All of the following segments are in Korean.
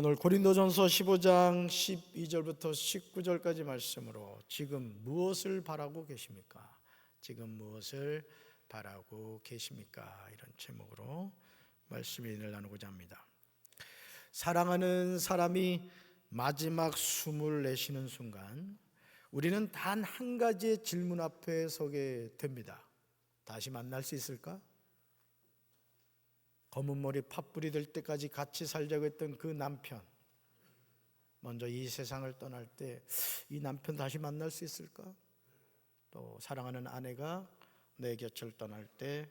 오늘 고린도전서 15장 12절부터 19절까지 말씀으로 지금 무엇을 바라고 계십니까? 지금 무엇을 바라고 계십니까? 이런 제목으로 말씀을 나누고자 합니다. 사랑하는 사람이 마지막 숨을 내쉬는 순간 우리는 단 한 가지의 질문 앞에 서게 됩니다. 다시 만날 수 있을까? 검은 머리 팥불이 될 때까지 같이 살자고 했던 그 남편, 먼저 이 세상을 떠날 때 이 남편 다시 만날 수 있을까? 또 사랑하는 아내가 내 곁을 떠날 때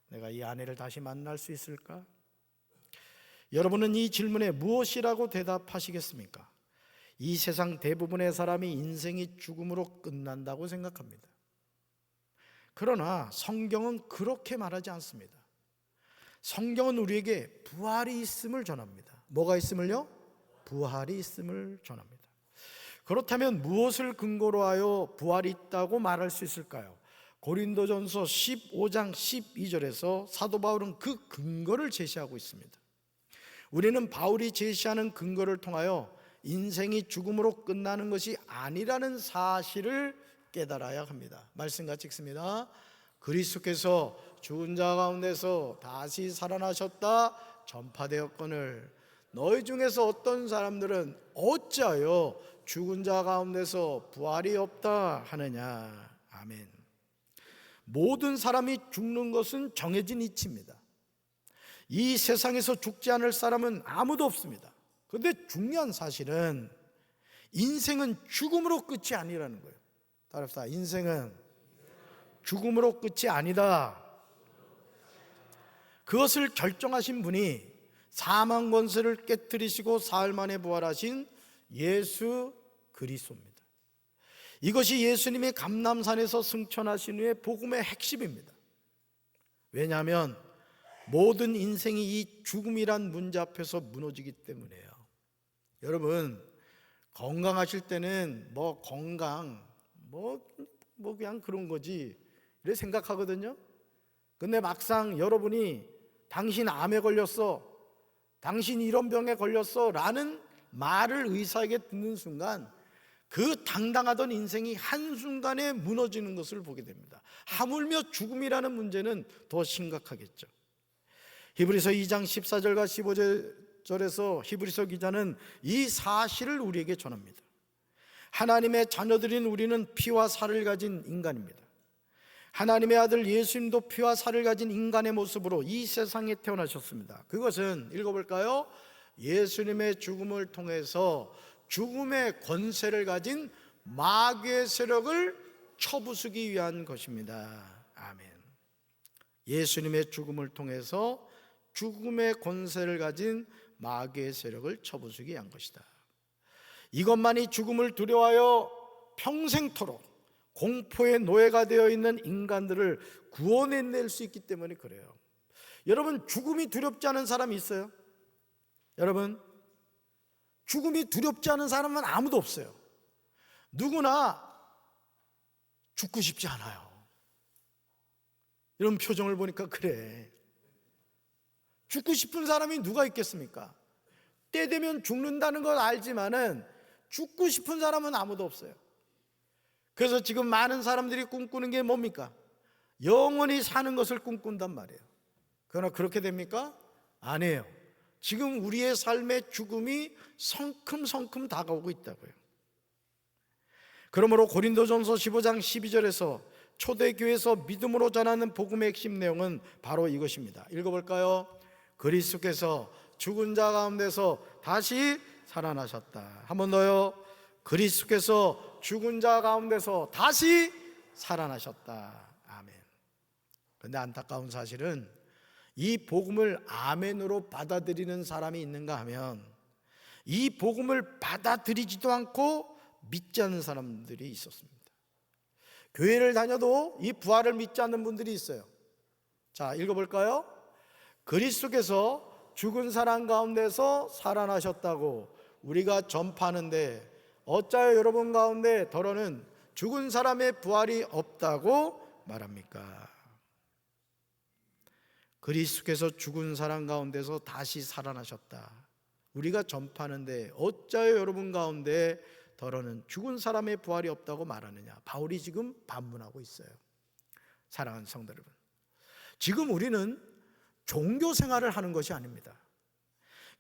내가 이 아내를 다시 만날 수 있을까? 여러분은 이 질문에 무엇이라고 대답하시겠습니까? 이 세상 대부분의 사람이 인생이 죽음으로 끝난다고 생각합니다. 그러나 성경은 그렇게 말하지 않습니다. 성경은 우리에게 부활이 있음을 전합니다. 뭐가 있음을요? 부활이 있음을 전합니다. 그렇다면 무엇을 근거로 하여 부활이 있다고 말할 수 있을까요? 고린도전서 15장 12절에서 사도 바울은 그 근거를 제시하고 있습니다. 우리는 바울이 제시하는 근거를 통하여 인생이 죽음으로 끝나는 것이 아니라는 사실을 깨달아야 합니다. 말씀 같이 읽습니다. 그리스도께서 죽은 자 가운데서 다시 살아나셨다 전파되었거늘 너희 중에서 어떤 사람들은 어찌하여 죽은 자 가운데서 부활이 없다 하느냐. 아멘. 모든 사람이 죽는 것은 정해진 이치입니다. 이 세상에서 죽지 않을 사람은 아무도 없습니다. 그런데 중요한 사실은 인생은 죽음으로 끝이 아니라는 거예요. 따라합시다. 인생은 죽음으로 끝이 아니다. 그것을 결정하신 분이 사망 권세를 깨뜨리시고 사흘 만에 부활하신 예수 그리스도입니다. 이것이 예수님이 감람산에서 승천하신 후에 복음의 핵심입니다. 왜냐하면 모든 인생이 이 죽음이란 문제 앞에서 무너지기 때문이에요. 여러분, 건강하실 때는 건강 그냥 그런 거지 이렇게 생각하거든요. 근데 막상 여러분이 당신 암에 걸렸어, 당신 이런 병에 걸렸어 라는 말을 의사에게 듣는 순간 그 당당하던 인생이 한순간에 무너지는 것을 보게 됩니다. 하물며 죽음이라는 문제는 더 심각하겠죠. 히브리서 2장 14절과 15절에서 히브리서 기자는 이 사실을 우리에게 전합니다. 하나님의 자녀들인 우리는 피와 살을 가진 인간입니다. 하나님의 아들 예수님도 피와 살을 가진 인간의 모습으로 이 세상에 태어나셨습니다. 그것은 읽어볼까요? 예수님의 죽음을 통해서 죽음의 권세를 가진 마귀의 세력을 쳐부수기 위한 것입니다. 아멘. 예수님의 죽음을 통해서 죽음의 권세를 가진 마귀의 세력을 쳐부수기 위한 것이다. 이것만이 죽음을 두려워하여 평생토록 공포의 노예가 되어 있는 인간들을 구원해낼 수 있기 때문에 그래요. 여러분, 죽음이 두렵지 않은 사람이 있어요? 여러분, 죽음이 두렵지 않은 사람은 아무도 없어요. 누구나 죽고 싶지 않아요. 이런 표정을 보니까 그래. 죽고 싶은 사람이 누가 있겠습니까? 때 되면 죽는다는 걸 알지만은 죽고 싶은 사람은 아무도 없어요. 그래서 지금 많은 사람들이 꿈꾸는 게 뭡니까? 영원히 사는 것을 꿈꾼단 말이에요. 그러나 그렇게 됩니까? 아니에요. 지금 우리의 삶의 죽음이 성큼성큼 다가오고 있다고요. 그러므로 고린도전서 15장 12절에서 초대교회에서 믿음으로 전하는 복음의 핵심 내용은 바로 이것입니다. 읽어볼까요? 그리스도께서 죽은 자 가운데서 다시 살아나셨다. 한 번 더요. 그리스도께서 죽은 자 가운데서 다시 살아나셨다. 아멘. 그런데 안타까운 사실은 이 복음을 아멘으로 받아들이는 사람이 있는가 하면 이 복음을 받아들이지도 않고 믿지 않는 사람들이 있었습니다. 교회를 다녀도 이 부활을 믿지 않는 분들이 있어요. 자, 읽어볼까요? 그리스도께서 죽은 사람 가운데서 살아나셨다고 우리가 전파하는데 어찌하여 여러분 가운데 더러는 죽은 사람의 부활이 없다고 말합니까? 그리스도께서 죽은 사람 가운데서 다시 살아나셨다. 우리가 전파하는데 어찌하여 여러분 가운데 더러는 죽은 사람의 부활이 없다고 말하느냐. 바울이 지금 반문하고 있어요. 사랑하는 성도 여러분, 지금 우리는 종교 생활을 하는 것이 아닙니다.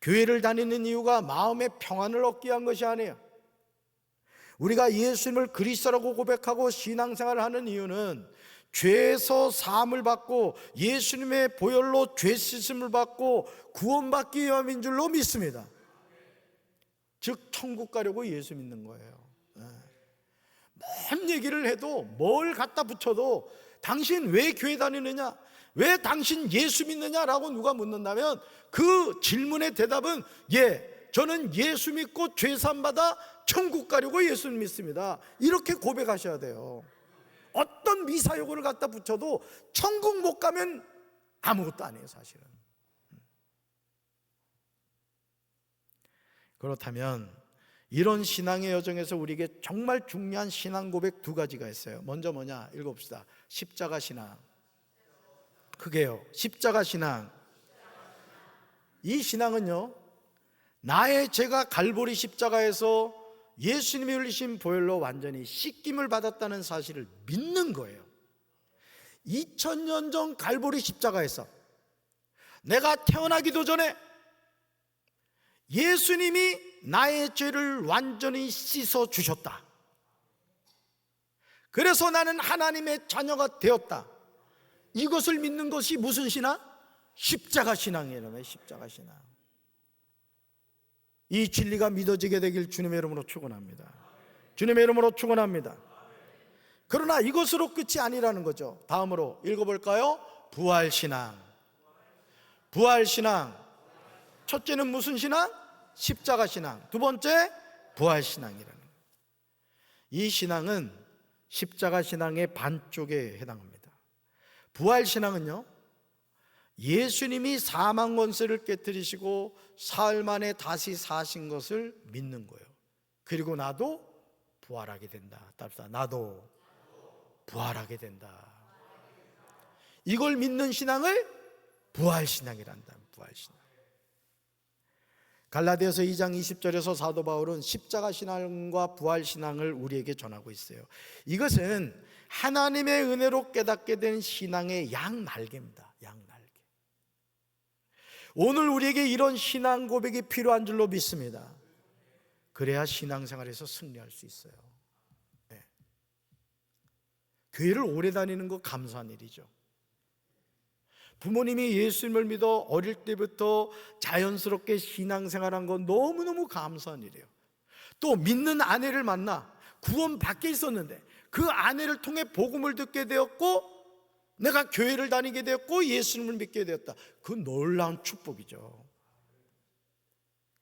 교회를 다니는 이유가 마음의 평안을 얻기 위한 것이 아니에요. 우리가 예수님을 그리스도라고 고백하고 신앙생활을 하는 이유는 죄에서 사함을 받고 예수님의 보혈로 죄 씻음을 받고 구원받기 위함인 줄로 믿습니다. 즉 천국 가려고 예수 믿는 거예요. 뭔 얘기를 해도 뭘 갖다 붙여도 당신 왜 교회 다니느냐, 왜 당신 예수 믿느냐라고 누가 묻는다면 그 질문의 대답은 저는 예수 믿고 죄 사함 받아 천국 가려고 예수 믿습니다. 이렇게 고백하셔야 돼요. 어떤 미사여구를 갖다 붙여도 천국 못 가면 아무것도 아니에요, 사실은. 그렇다면 이런 신앙의 여정에서 우리에게 정말 중요한 신앙 고백 두 가지가 있어요. 먼저 뭐냐? 읽어봅시다. 십자가 신앙. 크게요. 십자가 신앙. 이 신앙은요, 나의 죄가 갈보리 십자가에서 예수님이 흘리신 보혈로 완전히 씻김을 받았다는 사실을 믿는 거예요. 2000년 전 갈보리 십자가에서 내가 태어나기도 전에 예수님이 나의 죄를 완전히 씻어 주셨다. 그래서 나는 하나님의 자녀가 되었다. 이것을 믿는 것이 무슨 신앙? 십자가 신앙이에요. 십자가 신앙. 이 진리가 믿어지게 되길 주님의 이름으로 축원합니다. 주님의 이름으로 축원합니다. 그러나 이것으로 끝이 아니라는 거죠. 다음으로 읽어볼까요? 부활신앙. 부활신앙. 첫째는 무슨 신앙? 십자가 신앙. 두 번째, 부활신앙이라는 거예요. 이 신앙은 십자가 신앙의 반쪽에 해당합니다. 부활신앙은요, 예수님이 사망 권세를 깨뜨리시고 사흘 만에 다시 사신 것을 믿는 거예요. 그리고 나도 부활하게 된다. 답시다. 나도 부활하게 된다. 이걸 믿는 신앙을 부활신앙이란다. 부활신앙. 갈라디아서 2장 20절에서 사도 바울은 십자가 신앙과 부활신앙을 우리에게 전하고 있어요. 이것은 하나님의 은혜로 깨닫게 된 신앙의 양날개입니다. 양날개. 오늘 우리에게 이런 신앙 고백이 필요한 줄로 믿습니다. 그래야 신앙생활에서 승리할 수 있어요. 네. 교회를 오래 다니는 거 감사한 일이죠. 부모님이 예수님을 믿어 어릴 때부터 자연스럽게 신앙생활한 건 너무너무 감사한 일이에요. 또 믿는 아내를 만나 구원 밖에 있었는데 그 아내를 통해 복음을 듣게 되었고 내가 교회를 다니게 되었고 예수님을 믿게 되었다. 그 놀라운 축복이죠.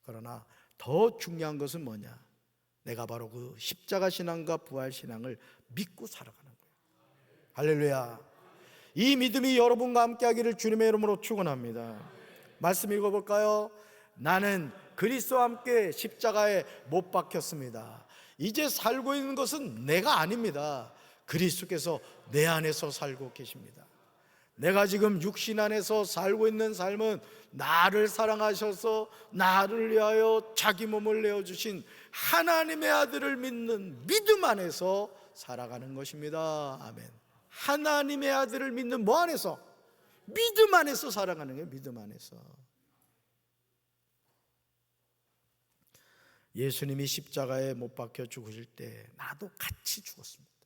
그러나 더 중요한 것은 뭐냐? 내가 바로 그 십자가 신앙과 부활 신앙을 믿고 살아가는 거예요. 할렐루야. 이 믿음이 여러분과 함께 하기를 주님의 이름으로 축원합니다. 말씀 읽어볼까요? 나는 그리스도와 함께 십자가에 못 박혔습니다. 이제 살고 있는 것은 내가 아닙니다. 그리스도께서 내 안에서 살고 계십니다. 내가 지금 육신 안에서 살고 있는 삶은 나를 사랑하셔서 나를 위하여 자기 몸을 내어주신 하나님의 아들을 믿는 믿음 안에서 살아가는 것입니다. 아멘. 하나님의 아들을 믿는 뭐 안에서? 믿음 안에서 살아가는 거예요. 믿음 안에서. 예수님이 십자가에 못 박혀 죽으실 때 나도 같이 죽었습니다.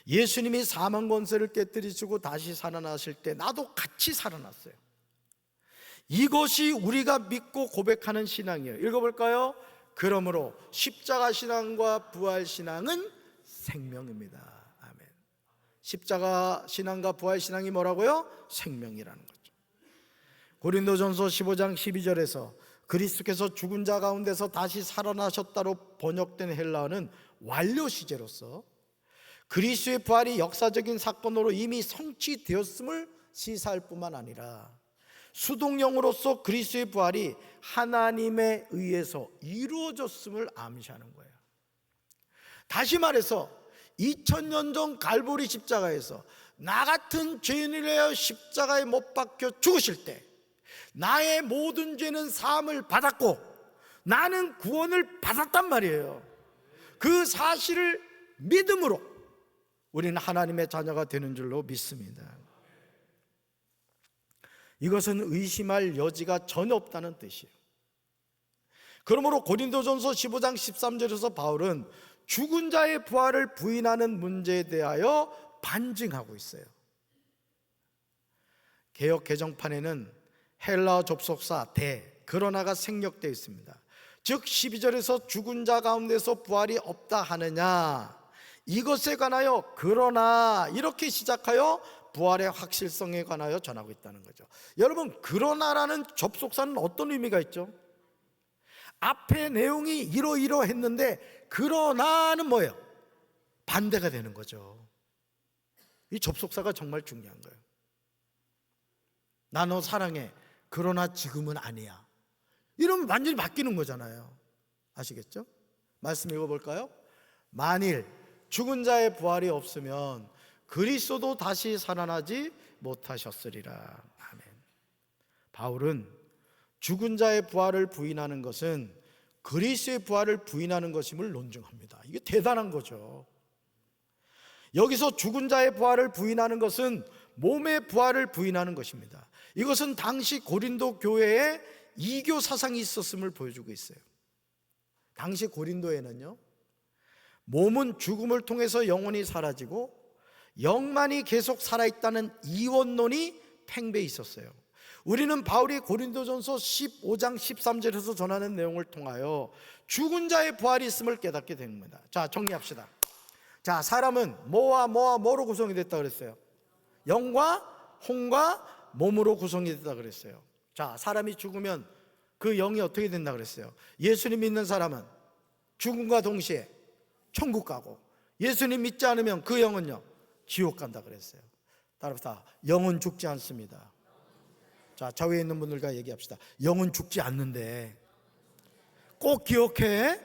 예수님이 사망 권세를 깨뜨리시고 다시 살아나실 때 나도 같이 살아났어요. 이것이 우리가 믿고 고백하는 신앙이에요. 읽어볼까요? 그러므로 십자가 신앙과 부활 신앙은 생명입니다. 아멘. 십자가 신앙과 부활 신앙이 뭐라고요? 생명이라는 거죠. 고린도전서 15장 12절에서 그리스도께서 죽은 자 가운데서 다시 살아나셨다로 번역된 헬라어는 완료 시제로서 그리스도의 부활이 역사적인 사건으로 이미 성취되었음을 시사할 뿐만 아니라 수동령으로서 그리스도의 부활이 하나님에 의해서 이루어졌음을 암시하는 거예요. 다시 말해서 2000년 전 갈보리 십자가에서 나 같은 죄인을 위하여 십자가에 못 박혀 죽으실 때 나의 모든 죄는 사함을 받았고 나는 구원을 받았단 말이에요. 그 사실을 믿음으로 우리는 하나님의 자녀가 되는 줄로 믿습니다. 이것은 의심할 여지가 전혀 없다는 뜻이에요. 그러므로 고린도전서 15장 13절에서 바울은 죽은 자의 부활을 부인하는 문제에 대하여 반증하고 있어요. 개역 개정판에는 헬라어 접속사 대 그러나가 생략되어 있습니다. 즉 12절에서 죽은 자 가운데서 부활이 없다 하느냐, 이것에 관하여 그러나 이렇게 시작하여 부활의 확실성에 관하여 전하고 있다는 거죠. 여러분, 그러나라는 접속사는 어떤 의미가 있죠? 앞에 내용이 이러이러했는데 그러나는 뭐예요? 반대가 되는 거죠. 이 접속사가 정말 중요한 거예요. 나 너 사랑해, 그러나 지금은 아니야. 이러면 완전히 바뀌는 거잖아요. 아시겠죠? 말씀 읽어볼까요? 만일 죽은 자의 부활이 없으면 그리스도도 다시 살아나지 못하셨으리라. 아멘. 바울은 죽은 자의 부활을 부인하는 것은 그리스도의 부활을 부인하는 것임을 논증합니다. 이게 대단한 거죠. 여기서 죽은 자의 부활을 부인하는 것은 몸의 부활을 부인하는 것입니다. 이것은 당시 고린도 교회에 이교 사상이 있었음을 보여주고 있어요. 당시 고린도에는요, 몸은 죽음을 통해서 영원히 사라지고 영만이 계속 살아있다는 이원론이 팽배해 있었어요. 우리는 바울이 고린도전서 15장 13절에서 전하는 내용을 통하여 죽은 자의 부활이 있음을 깨닫게 됩니다. 자, 정리합시다. 자, 사람은 뭐와 뭐로 구성이 됐다 그랬어요? 영과 혼과 몸으로 구성이 됐다 그랬어요. 자, 사람이 죽으면 그 영이 어떻게 된다 그랬어요? 예수님 믿는 사람은 죽음과 동시에 천국 가고, 예수님 믿지 않으면 그 영은요, 지옥 간다 그랬어요. 따라서 영은 죽지 않습니다. 자, 좌우에 있는 분들과 얘기합시다. 영은 죽지 않는데 꼭 기억해.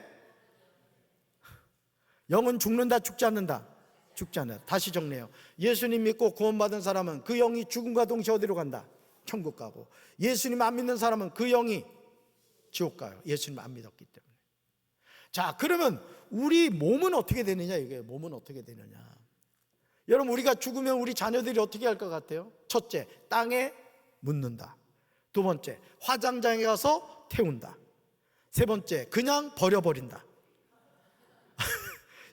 영은 죽는다, 죽지 않는다? 죽지 않는다. 다시 정리해요. 예수님 믿고 구원받은 사람은 그 영이 죽음과 동시에 어디로 간다? 천국 가고, 예수님 안 믿는 사람은 그 영이 지옥 가요. 예수님 안 믿었기 때문에. 자, 그러면 우리 몸은 어떻게 되느냐? 이게 몸은 어떻게 되느냐? 여러분, 우리가 죽으면 우리 자녀들이 어떻게 할 것 같아요? 첫째, 땅에 묻는다. 두 번째, 화장장에 가서 태운다. 세 번째, 그냥 버려버린다.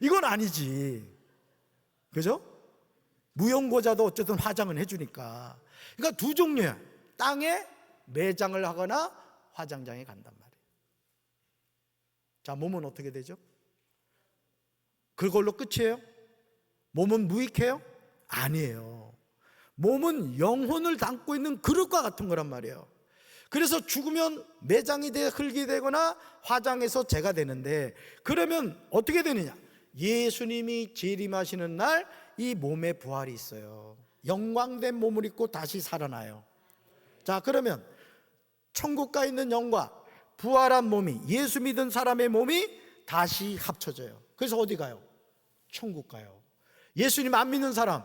이건 아니지. 그죠? 무용고자도 어쨌든 화장은 해주니까. 그러니까 두 종류야. 땅에 매장을 하거나 화장장에 간단 말이에요. 자, 몸은 어떻게 되죠? 그걸로 끝이에요? 몸은 무익해요? 아니에요. 몸은 영혼을 담고 있는 그릇과 같은 거란 말이에요. 그래서 죽으면 매장이 돼 흙이 되거나 화장해서 재가 되는데, 그러면 어떻게 되느냐? 예수님이 재림하시는 날 이 몸에 부활이 있어요. 영광된 몸을 입고 다시 살아나요. 자, 그러면 천국 가 있는 영과 부활한 몸이, 예수 믿은 사람의 몸이 다시 합쳐져요. 그래서 어디 가요? 천국 가요. 예수님 안 믿는 사람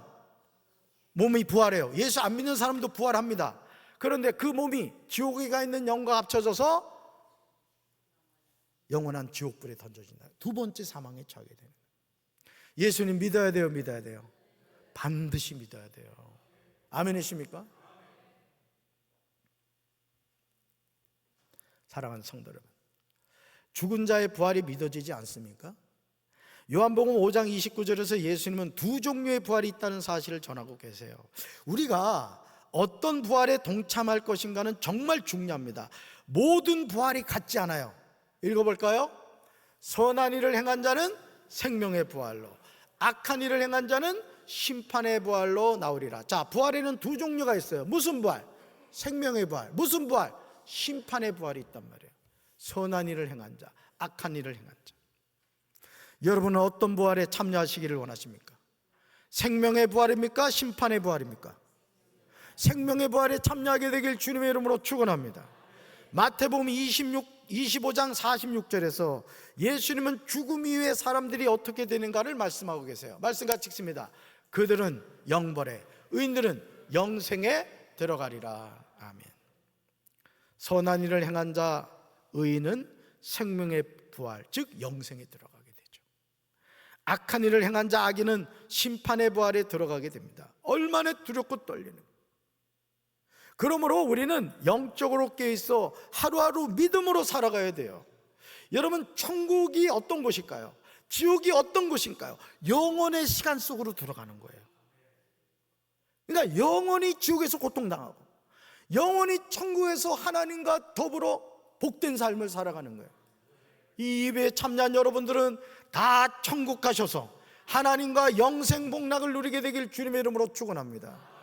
몸이 부활해요. 예수 안 믿는 사람도 부활합니다. 그런데 그 몸이 지옥에 가 있는 영과 합쳐져서 영원한 지옥불에 던져진다. 두 번째 사망에 처하게 되는 거예요. 예수님 믿어야 돼요, 믿어야 돼요? 반드시 믿어야 돼요. 아멘이십니까? 사랑하는 성도 여러분, 죽은 자의 부활이 믿어지지 않습니까? 요한복음 5장 29절에서 예수님은 두 종류의 부활이 있다는 사실을 전하고 계세요. 우리가 어떤 부활에 동참할 것인가는 정말 중요합니다. 모든 부활이 같지 않아요. 읽어볼까요? 선한 일을 행한 자는 생명의 부활로, 악한 일을 행한 자는 심판의 부활로 나오리라. 자, 부활에는 두 종류가 있어요. 무슨 부활? 생명의 부활. 무슨 부활? 심판의 부활이 있단 말이에요. 선한 일을 행한 자, 악한 일을 행한 자. 여러분은 어떤 부활에 참여하시기를 원하십니까? 생명의 부활입니까? 심판의 부활입니까? 생명의 부활에 참여하게 되길 주님의 이름으로 축원합니다. 마태복음 25장 46절에서 예수님은 죽음 이후에 사람들이 어떻게 되는가를 말씀하고 계세요. 말씀 같이 읽습니다. 그들은 영벌에, 의인들은 영생에 들어가리라. 아멘. 선한 일을 행한 자 의인은 생명의 부활, 즉 영생에 들어가게 되죠. 악한 일을 행한 자 악인은 심판의 부활에 들어가게 됩니다. 얼마나 두렵고 떨리는. 그러므로 우리는 영적으로 깨어있어 하루하루 믿음으로 살아가야 돼요. 여러분, 천국이 어떤 곳일까요? 지옥이 어떤 곳일까요? 영원의 시간 속으로 들어가는 거예요. 그러니까 영원히 지옥에서 고통당하고 영원히 천국에서 하나님과 더불어 복된 삶을 살아가는 거예요. 이 예배에 참여한 여러분들은 다 천국 가셔서 하나님과 영생 복락을 누리게 되길 주님의 이름으로 축원합니다.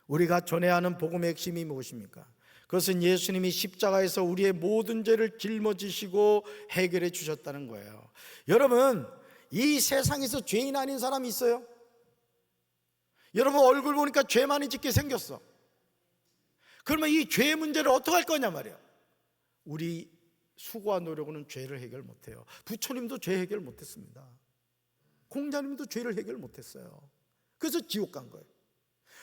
우리가 전해야 하는 복음의 핵심이 무엇입니까? 그것은 예수님이 십자가에서 우리의 모든 죄를 짊어지시고 해결해 주셨다는 거예요. 여러분, 이 세상에서 죄인 아닌 사람이 있어요? 여러분 얼굴 보니까 죄 많이 짓게 생겼어. 그러면 이 죄의 문제를 어떻게 할 거냐 말이에요. 우리 수고와 노력으로는 죄를 해결 못해요. 부처님도 죄 해결 못했습니다. 공자님도 죄를 해결 못했어요. 그래서 지옥 간 거예요.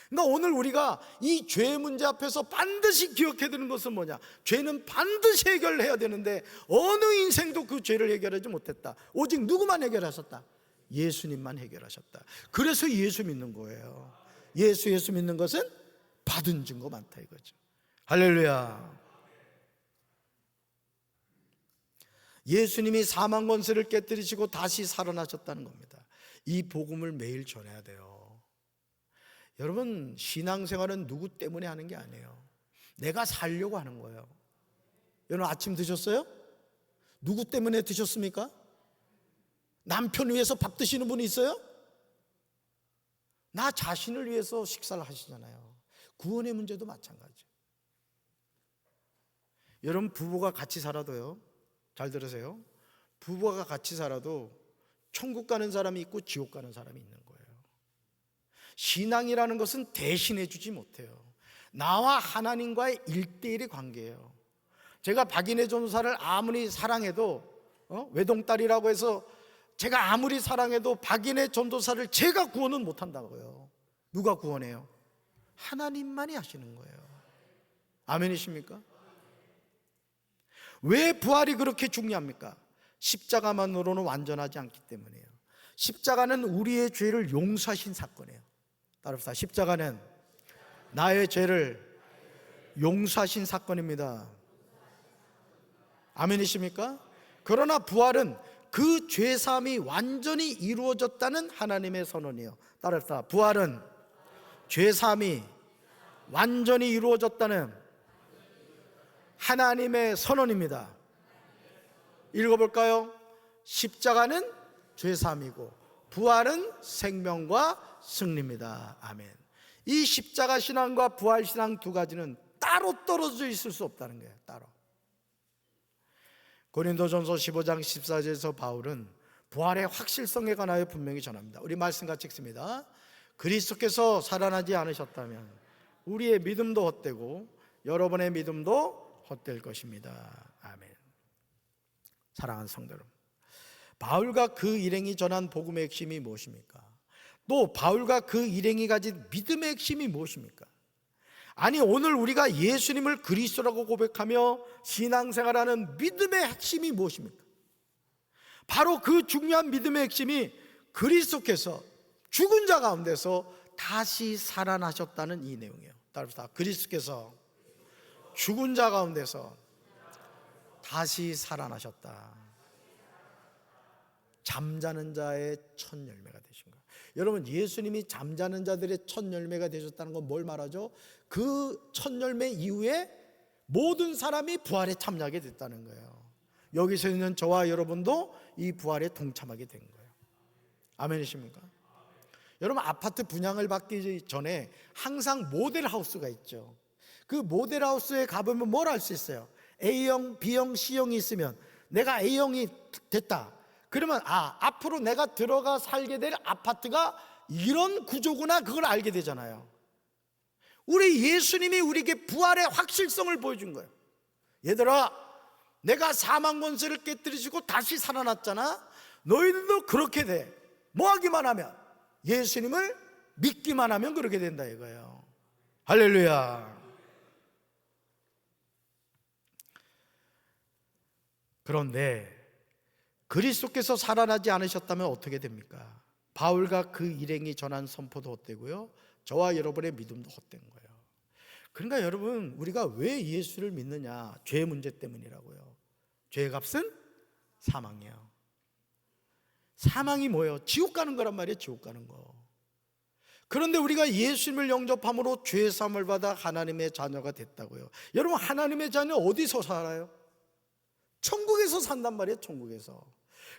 그러니까 오늘 우리가 이 죄의 문제 앞에서 반드시 기억해야 되는 것은 뭐냐? 죄는 반드시 해결해야 되는데 어느 인생도 그 죄를 해결하지 못했다. 오직 누구만 해결하셨다? 예수님만 해결하셨다. 그래서 예수 믿는 거예요. 예수 믿는 것은 받은 증거 많다 이거죠. 할렐루야. 예수님이 사망 권세를 깨뜨리시고 다시 살아나셨다는 겁니다. 이 복음을 매일 전해야 돼요. 여러분, 신앙생활은 누구 때문에 하는 게 아니에요. 내가 살려고 하는 거예요. 여러분 아침 드셨어요? 누구 때문에 드셨습니까? 남편 위해서 밥 드시는 분이 있어요? 나 자신을 위해서 식사를 하시잖아요. 구원의 문제도 마찬가지예요. 여러분 부부가 같이 살아도요, 잘 들으세요, 부부가 같이 살아도 천국 가는 사람이 있고 지옥 가는 사람이 있는 거예요. 신앙이라는 것은 대신해 주지 못해요. 나와 하나님과의 1:1의 관계예요. 제가 박인혜 전도사를 아무리 사랑해도 외동딸이라고 해서 제가 아무리 사랑해도 박인혜 전도사를 제가 구원은 못한다고요. 누가 구원해요? 하나님만이 하시는 거예요. 아멘이십니까? 왜 부활이 그렇게 중요합니까? 십자가만으로는 완전하지 않기 때문이에요. 십자가는 우리의 죄를 용서하신 사건이에요. 따라합시다. 십자가는 나의 죄를 용서하신 사건입니다. 아멘이십니까? 그러나 부활은 그 죄사함이 완전히 이루어졌다는 하나님의 선언이에요. 따라합시다. 부활은 죄사함이 완전히 이루어졌다는 하나님의 선언입니다. 읽어볼까요? 십자가는 죄사함이고 부활은 생명과 승리입니다. 아멘. 이 십자가 신앙과 부활 신앙 두 가지는 따로 떨어져 있을 수 없다는 거예요. 따로. 고린도전서 15장 14절에서 바울은 부활의 확실성에 관하여 분명히 전합니다. 우리 말씀 같이 읽습니다. 그리스도께서 살아나지 않으셨다면 우리의 믿음도 헛되고 여러분의 믿음도 헛될 것입니다. 아멘. 사랑하는 성도 여러분, 바울과 그 일행이 전한 복음의 핵심이 무엇입니까? 또 바울과 그 일행이 가진 믿음의 핵심이 무엇입니까? 아니, 오늘 우리가 예수님을 그리스도라고 고백하며 신앙생활하는 믿음의 핵심이 무엇입니까? 바로 그 중요한 믿음의 핵심이 그리스도께서 죽은 자 가운데서 다시 살아나셨다는 이 내용이에요. 따라합시다. 그리스도께서 죽은 자 가운데서 다시 살아나셨다. 잠자는 자의 첫 열매가 되신 거예요. 여러분, 예수님이 잠자는 자들의 첫 열매가 되셨다는 건 뭘 말하죠? 그 첫 열매 이후에 모든 사람이 부활에 참여하게 됐다는 거예요. 여기서 있는 저와 여러분도 이 부활에 동참하게 된 거예요. 아멘이십니까? 여러분, 아파트 분양을 받기 전에 항상 모델하우스가 있죠. 그 모델하우스에 가보면 뭘 알 수 있어요? A형, B형, C형이 있으면 내가 A형이 됐다. 그러면 앞으로 내가 들어가 살게 될 아파트가 이런 구조구나, 그걸 알게 되잖아요. 우리 예수님이 우리에게 부활의 확실성을 보여준 거예요. 얘들아, 내가 사망 권세를 깨뜨리시고 다시 살아났잖아. 너희들도 그렇게 돼. 뭐 하기만 하면, 예수님을 믿기만 하면 그렇게 된다 이거예요. 할렐루야. 그런데 그리스도께서 살아나지 않으셨다면 어떻게 됩니까? 바울과 그 일행이 전한 선포도 헛되고요, 저와 여러분의 믿음도 헛된 거예요. 그러니까 여러분, 우리가 왜 예수를 믿느냐? 죄 문제 때문이라고요. 죄의 값은 사망이에요. 사망이 뭐예요? 지옥 가는 거란 말이에요. 지옥 가는 거. 그런데 우리가 예수님을 영접함으로 죄 사함을 받아 하나님의 자녀가 됐다고요. 여러분, 하나님의 자녀 어디서 살아요? 천국에서 산단 말이에요. 천국에서.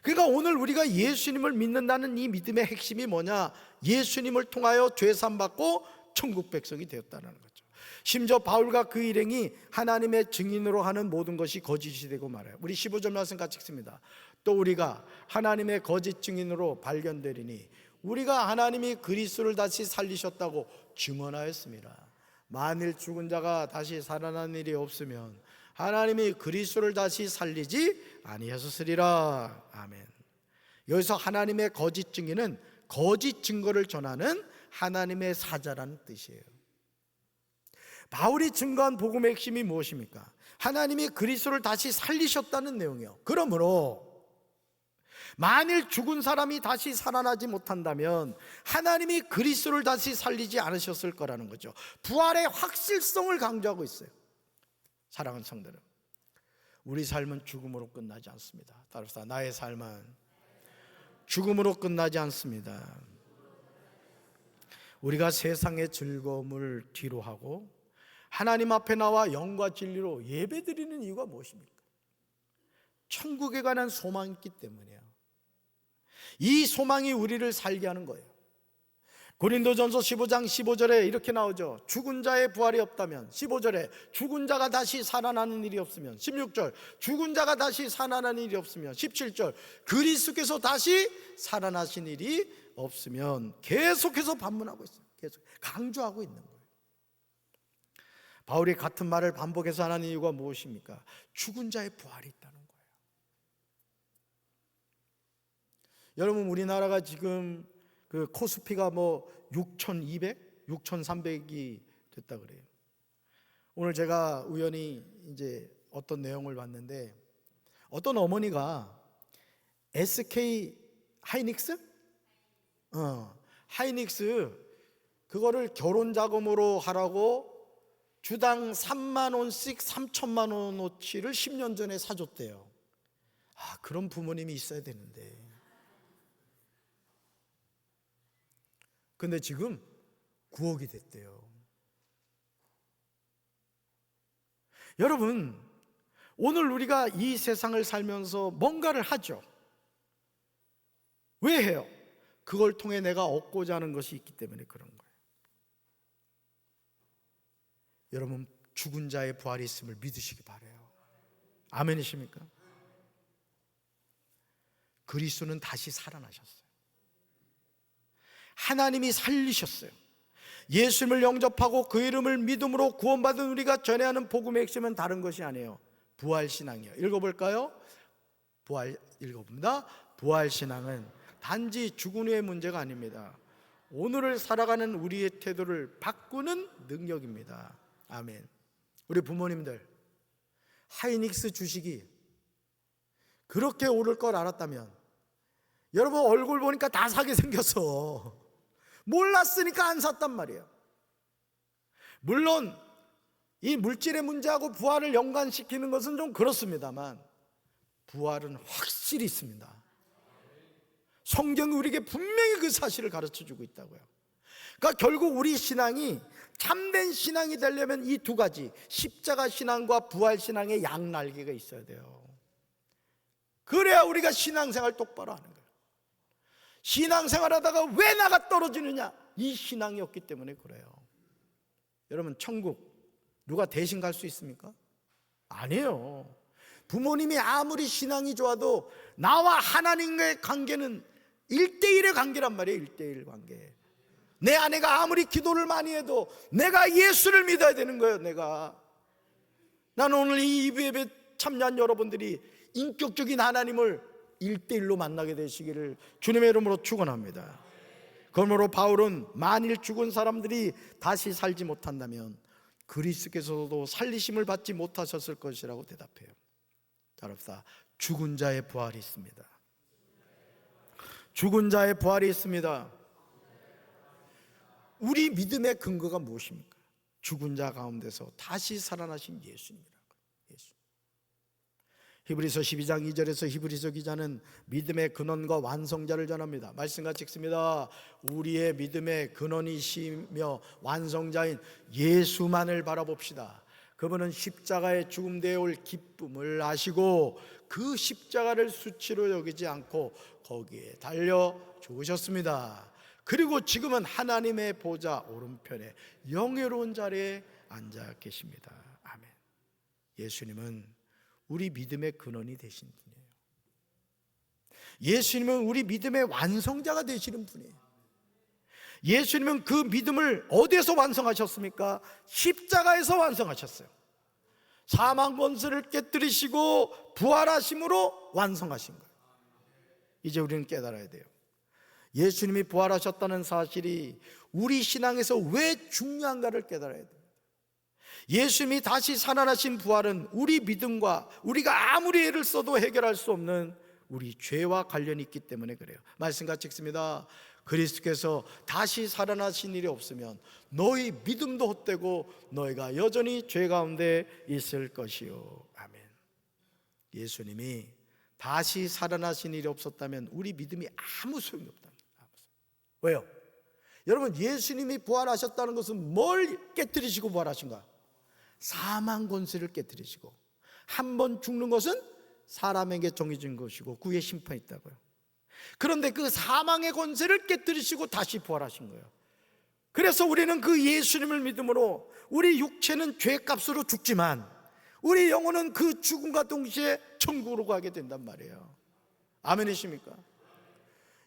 그러니까 오늘 우리가 예수님을 믿는다는 이 믿음의 핵심이 뭐냐? 예수님을 통하여 죄 사함 받고 천국 백성이 되었다는 거죠. 심지어 바울과 그 일행이 하나님의 증인으로 하는 모든 것이 거짓이 되고 말아요. 우리 15절 말씀 같이 읽습니다. 또 우리가 하나님의 거짓 증인으로 발견되리니 우리가 하나님이 그리스도를 다시 살리셨다고 증언하였습니다. 만일 죽은 자가 다시 살아난 일이 없으면 하나님이 그리스도를 다시 살리지 아니하셨으리라. 아멘. 여기서 하나님의 거짓 증인은 거짓 증거를 전하는 하나님의 사자라는 뜻이에요. 바울이 증거한 복음의 핵심이 무엇입니까? 하나님이 그리스도를 다시 살리셨다는 내용이에요. 그러므로 만일 죽은 사람이 다시 살아나지 못한다면 하나님이 그리스도를 다시 살리지 않으셨을 거라는 거죠. 부활의 확실성을 강조하고 있어요. 사랑하는 성도들, 우리 삶은 죽음으로 끝나지 않습니다. 따라서 나의 삶은 죽음으로 끝나지 않습니다. 우리가 세상의 즐거움을 뒤로하고 하나님 앞에 나와 영과 진리로 예배드리는 이유가 무엇입니까? 천국에 관한 소망이 있기 때문이에요. 이 소망이 우리를 살게 하는 거예요. 고린도전서 15장 15절에 이렇게 나오죠. 죽은 자의 부활이 없다면, 15절에 죽은 자가 다시 살아나는 일이 없으면, 16절 죽은 자가 다시 살아나는 일이 없으면, 17절 그리스도께서 다시 살아나신 일이 없으면, 계속해서 반문하고 있어요. 계속 강조하고 있는 거예요. 바울이 같은 말을 반복해서 하는 이유가 무엇입니까? 죽은 자의 부활이 있다는 거예요. 여러분, 우리나라가 지금 그 코스피가 뭐 6,200, 6,300이 됐다 그래요. 오늘 제가 우연히 이제 어떤 내용을 봤는데, 어떤 어머니가 SK 하이닉스? 하이닉스 그거를 결혼 자금으로 하라고 주당 3만 원씩 3천만 원어치를 10년 전에 사줬대요. 그런 부모님이 있어야 되는데. 근데 지금 9억이 됐대요. 여러분, 오늘 우리가 이 세상을 살면서 뭔가를 하죠. 왜 해요? 그걸 통해 내가 얻고자 하는 것이 있기 때문에 그런 거예요. 여러분, 죽은 자의 부활이 있음을 믿으시기 바라요. 아멘이십니까? 그리스도는 다시 살아나셨어요. 하나님이 살리셨어요. 예수님을 영접하고 그 이름을 믿음으로 구원받은 우리가 전해야 하는 복음의 핵심은 다른 것이 아니에요. 부활신앙이에요. 읽어볼까요? 읽어봅니다. 부활신앙은 단지 죽은 후의 문제가 아닙니다. 오늘을 살아가는 우리의 태도를 바꾸는 능력입니다. 아멘. 우리 부모님들, 하이닉스 주식이 그렇게 오를 걸 알았다면, 여러분 얼굴 보니까 다 사게 생겼어. 몰랐으니까 안 샀단 말이에요. 물론 이 물질의 문제하고 부활을 연관시키는 것은 좀 그렇습니다만, 부활은 확실히 있습니다. 성경이 우리에게 분명히 그 사실을 가르쳐주고 있다고요. 그러니까 결국 우리 신앙이 참된 신앙이 되려면 이 두 가지, 십자가 신앙과 부활 신앙의 양날개가 있어야 돼요. 그래야 우리가 신앙생활 똑바로 하는 거예요. 신앙생활 하다가 왜 나가 떨어지느냐? 이 신앙이 없기 때문에 그래요. 여러분, 천국 누가 대신 갈 수 있습니까? 아니에요. 부모님이 아무리 신앙이 좋아도 나와 하나님과의 관계는 1대1의 관계란 말이에요. 1대1 관계. 내 아내가 아무리 기도를 많이 해도 내가 예수를 믿어야 되는 거예요. 나는 오늘 이 예배에 참여한 여러분들이 인격적인 하나님을 1대1로 만나게 되시기를 주님의 이름으로 축원합니다. 그러므로 바울은 만일 죽은 사람들이 다시 살지 못한다면 그리스도께서도 살리심을 받지 못하셨을 것이라고 대답해요. 고백하랍시다. 죽은 자의 부활이 있습니다. 죽은 자의 부활이 있습니다. 우리 믿음의 근거가 무엇입니까? 죽은 자 가운데서 다시 살아나신 예수님이라고. 예수. 히브리서 12장 2절에서 히브리서 기자는 믿음의 근원과 완성자를 전합니다. 말씀같이 읽습니다. 우리의 믿음의 근원이시며 완성자인 예수만을 바라봅시다. 그분은 십자가의 죽음 되어 올 기쁨을 아시고 그 십자가를 수치로 여기지 않고 거기에 달려 죽으셨습니다. 그리고 지금은 하나님의 보좌 오른편에 영예로운 자리에 앉아 계십니다. 아멘. 예수님은 우리 믿음의 근원이 되신 분이에요. 예수님은 우리 믿음의 완성자가 되시는 분이에요. 예수님은 그 믿음을 어디에서 완성하셨습니까? 십자가에서 완성하셨어요. 사망 권세를 깨뜨리시고 부활하심으로 완성하신 거예요. 이제 우리는 깨달아야 돼요. 예수님이 부활하셨다는 사실이 우리 신앙에서 왜 중요한가를 깨달아야 돼요. 예수님이 다시 살아나신 부활은 우리 믿음과 우리가 아무리 애를 써도 해결할 수 없는 우리 죄와 관련이 있기 때문에 그래요. 말씀같이 읽습니다. 그리스도께서 다시 살아나신 일이 없으면 너희 믿음도 헛되고 너희가 여전히 죄 가운데 있을 것이요. 아멘. 예수님이 다시 살아나신 일이 없었다면 우리 믿음이 아무 소용이 없답니다. 왜요? 여러분, 예수님이 부활하셨다는 것은 뭘 깨뜨리시고 부활하신가? 사망 권세를 깨뜨리시고, 한 번 죽는 것은 사람에게 정해진 것이고 구의 심판이 있다고요. 그런데 그 사망의 권세를 깨뜨리시고 다시 부활하신 거예요. 그래서 우리는 그 예수님을 믿음으로 우리 육체는 죄값으로 죽지만 우리 영혼은 그 죽음과 동시에 천국으로 가게 된단 말이에요. 아멘이십니까?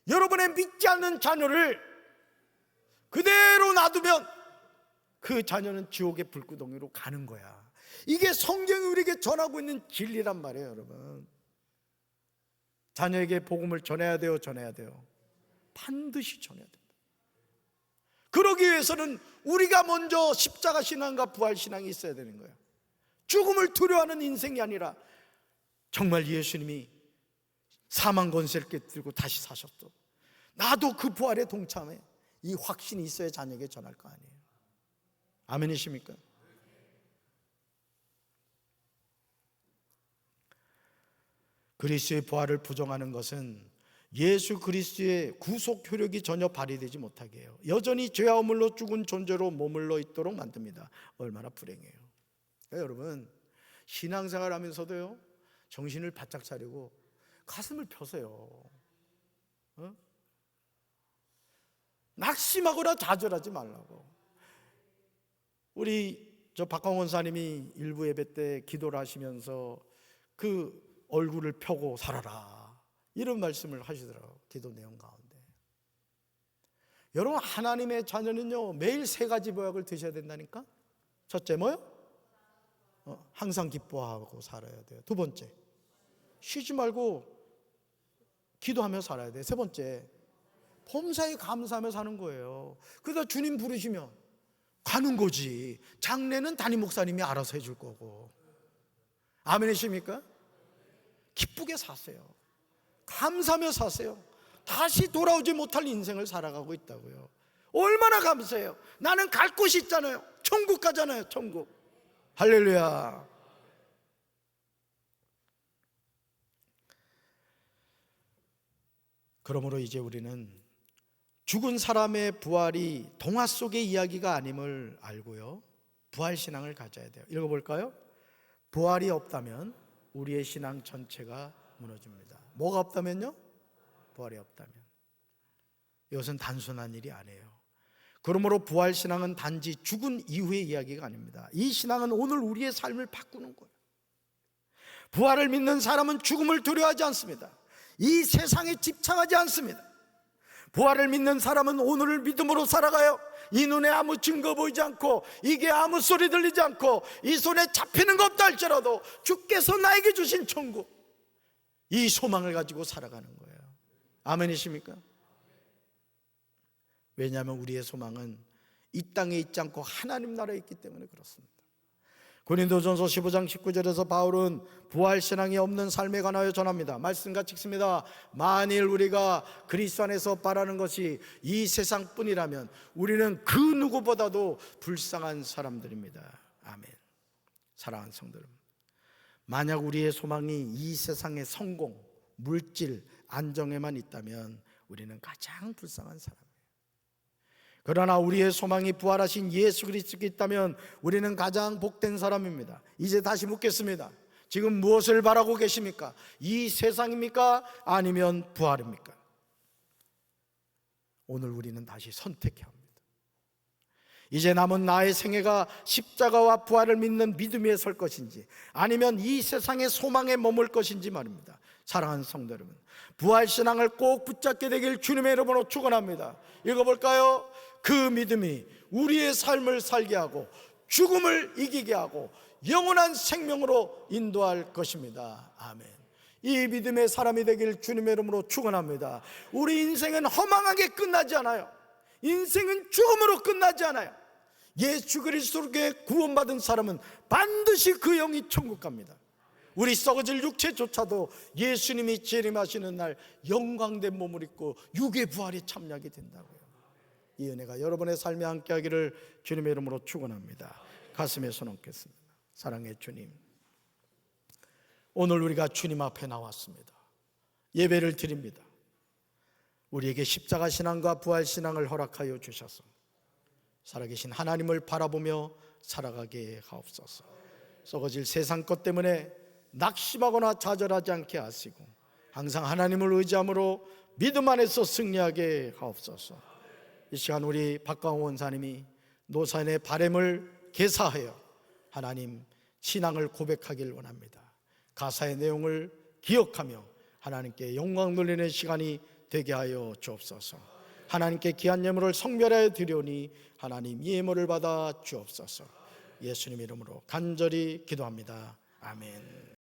여러분의 믿지 않는 자녀를 그대로 놔두면 그 자녀는 지옥의 불구덩이로 가는 거야. 이게 성경이 우리에게 전하고 있는 진리란 말이에요. 여러분, 자녀에게 복음을 전해야 돼요? 전해야 돼요? 반드시 전해야 됩니다. 그러기 위해서는 우리가 먼저 십자가 신앙과 부활 신앙이 있어야 되는 거예요. 죽음을 두려워하는 인생이 아니라 정말 예수님이 사망 권세를 깨뜨리고 다시 사셨어, 나도 그 부활에 동참해, 이 확신이 있어야 자녀에게 전할 거 아니에요. 아멘이십니까? 그리스도의 부활을 부정하는 것은 예수 그리스도의 구속 효력이 전혀 발휘되지 못하게 해요. 여전히 죄와 허물로 죽은 존재로 머물러 있도록 만듭니다. 얼마나 불행해요. 그러니까 여러분, 신앙생활 하면서도요, 정신을 바짝 차리고 가슴을 펴세요. 낙심하거나 좌절하지 말라고. 우리 박광원 사님이 일부 예배 때 기도를 하시면서 그 얼굴을 펴고 살아라, 이런 말씀을 하시더라고요. 기도 내용 가운데. 여러분, 하나님의 자녀는요, 매일 3가지 보약을 드셔야 된다니까. 첫째 뭐요? 항상 기뻐하고 살아야 돼요. 2번째, 쉬지 말고 기도하며 살아야 돼요. 3번째, 범사에 감사하며 사는 거예요. 그러다 주님 부르시면 가는 거지. 장례는 담임 목사님이 알아서 해줄 거고. 아멘이십니까? 기쁘게 사세요. 감사하며 사세요. 다시 돌아오지 못할 인생을 살아가고 있다고요. 얼마나 감사해요. 나는 갈 곳이 있잖아요. 천국 가잖아요. 천국. 할렐루야. 그러므로 이제 우리는 죽은 사람의 부활이 동화 속의 이야기가 아님을 알고요, 부활신앙을 가져야 돼요. 읽어볼까요? 부활이 없다면 우리의 신앙 전체가 무너집니다. 뭐가 없다면요? 부활이 없다면. 이것은 단순한 일이 아니에요. 그러므로 부활신앙은 단지 죽은 이후의 이야기가 아닙니다. 이 신앙은 오늘 우리의 삶을 바꾸는 거예요. 부활을 믿는 사람은 죽음을 두려워하지 않습니다. 이 세상에 집착하지 않습니다. 부활을 믿는 사람은 오늘을 믿음으로 살아가요. 이 눈에 아무 증거 보이지 않고, 이게 아무 소리 들리지 않고, 이 손에 잡히는 거 없다 할지라도 주께서 나에게 주신 천국, 이 소망을 가지고 살아가는 거예요. 아멘이십니까? 왜냐하면 우리의 소망은 이 땅에 있지 않고 하나님 나라에 있기 때문에 그렇습니다. 고린도전서 15장 19절에서 바울은 부활신앙이 없는 삶에 관하여 전합니다. 말씀과 찍습니다. 만일 우리가 그리스도 안에서 바라는 것이 이 세상뿐이라면 우리는 그 누구보다도 불쌍한 사람들입니다. 아멘. 사랑하는 성도 여러분, 만약 우리의 소망이 이 세상의 성공, 물질, 안정에만 있다면 우리는 가장 불쌍한 사람이에요. 그러나 우리의 소망이 부활하신 예수 그리스도께 있다면 우리는 가장 복된 사람입니다. 이제 다시 묻겠습니다. 지금 무엇을 바라고 계십니까? 이 세상입니까? 아니면 부활입니까? 오늘 우리는 다시 선택해야 합니다. 이제 남은 나의 생애가 십자가와 부활을 믿는 믿음 위에 설 것인지 아니면 이 세상의 소망에 머물 것인지 말입니다. 사랑하는 성도 여러분, 부활신앙을 꼭 붙잡게 되길 주님의 이름으로 축원합니다. 읽어볼까요? 그 믿음이 우리의 삶을 살게 하고 죽음을 이기게 하고 영원한 생명으로 인도할 것입니다. 아멘. 이 믿음의 사람이 되길 주님의 이름으로 축원합니다. 우리 인생은 허망하게 끝나지 않아요. 인생은 죽음으로 끝나지 않아요. 예수 그리스도께 구원받은 사람은 반드시 그 영이 천국 갑니다. 우리 썩어질 육체조차도 예수님이 재림하시는 날 영광된 몸을 입고 육의 부활에 참여하게 된다고요. 이 은혜가 여러분의 삶에 함께하기를 주님의 이름으로 축원합니다. 가슴에 손 얹겠습니다. 사랑의 주님, 오늘 우리가 주님 앞에 나왔습니다. 예배를 드립니다. 우리에게 십자가 신앙과 부활 신앙을 허락하여 주셔서 살아계신 하나님을 바라보며 살아가게 하옵소서. 썩어질 세상 것 때문에 낙심하거나 좌절하지 않게 하시고 항상 하나님을 의지함으로 믿음 안에서 승리하게 하옵소서. 이 시간 우리 박광호 원사님이 노사인의 바램을 개사하여 하나님 신앙을 고백하길 원합니다. 가사의 내용을 기억하며 하나님께 영광 돌리는 시간이 되게 하여 주옵소서. 하나님께 귀한 예물을 성별하여 드리오니 하나님 이 예물을 받아 주옵소서. 예수님 이름으로 간절히 기도합니다. 아멘.